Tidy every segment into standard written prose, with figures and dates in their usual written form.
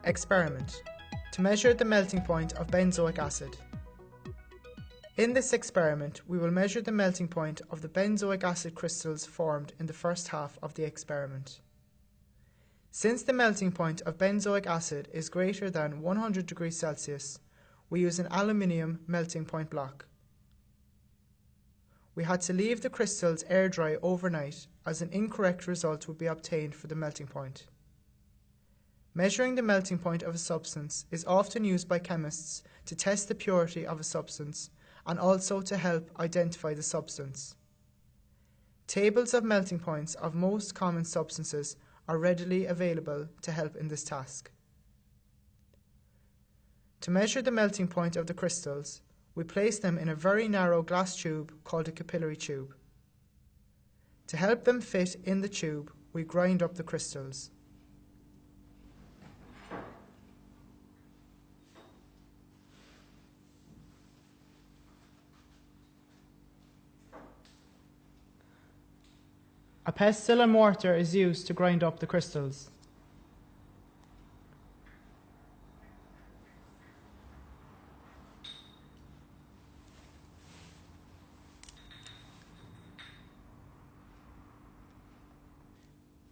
Experiment. To measure the melting point of benzoic acid. In this experiment, we will measure the melting point of the benzoic acid crystals formed in the first half of the experiment. Since the melting point of benzoic acid is greater than 100 degrees Celsius, we use an aluminium melting point block. We had to leave the crystals air dry overnight, as an incorrect result would be obtained for the melting point. Measuring the melting point of a substance is often used by chemists to test the purity of a substance and also to help identify the substance. Tables of melting points of most common substances are readily available to help in this task. To measure the melting point of the crystals, we place them in a very narrow glass tube called a capillary tube. To help them fit in the tube, we grind up the crystals. A pestle and mortar is used to grind up the crystals.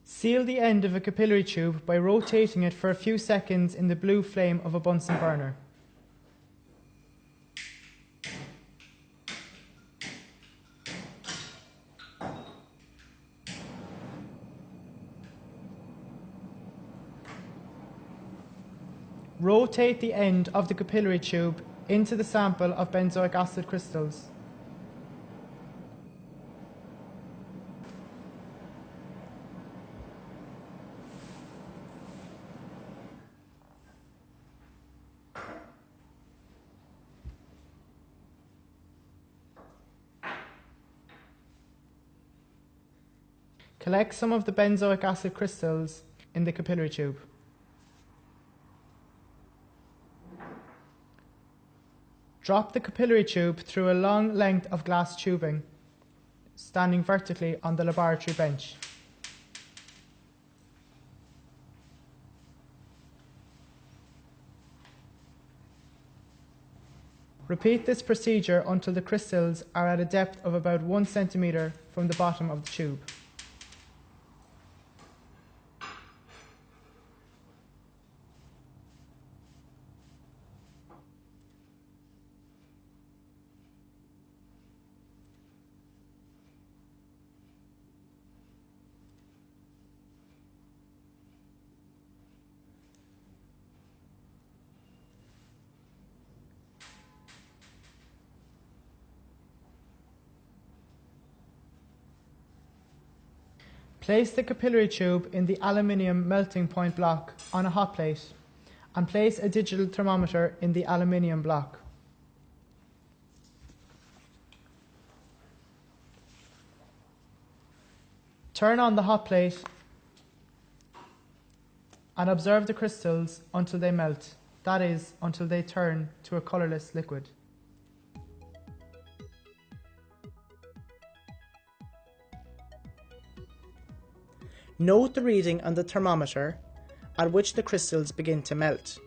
Seal the end of a capillary tube by rotating it for a few seconds in the blue flame of a Bunsen burner. Rotate the end of the capillary tube into the sample of benzoic acid crystals. Collect some of the benzoic acid crystals in the capillary tube. Drop the capillary tube through a long length of glass tubing, standing vertically on the laboratory bench. Repeat this procedure until the crystals are at a depth of about 1 centimeter from the bottom of the tube. Place the capillary tube in the aluminium melting point block on a hot plate and place a digital thermometer in the aluminium block. Turn on the hot plate and observe the crystals until they melt, that is, until they turn to a colourless liquid. Note the reading on the thermometer at which the crystals begin to melt.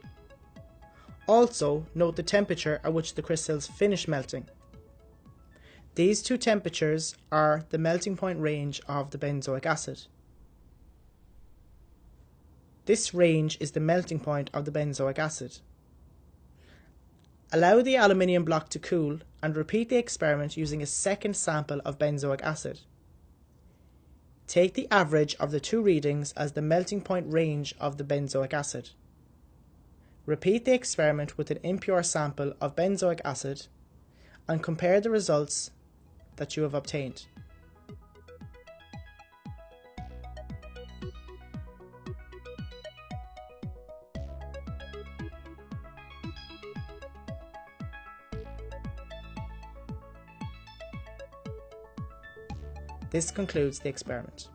Also, note the temperature at which the crystals finish melting. These two temperatures are the melting point range of the benzoic acid. This range is the melting point of the benzoic acid. Allow the aluminium block to cool and repeat the experiment using a second sample of benzoic acid. Take the average of the two readings as the melting point range of the benzoic acid. Repeat the experiment with an impure sample of benzoic acid and compare the results that you have obtained. This concludes the experiment.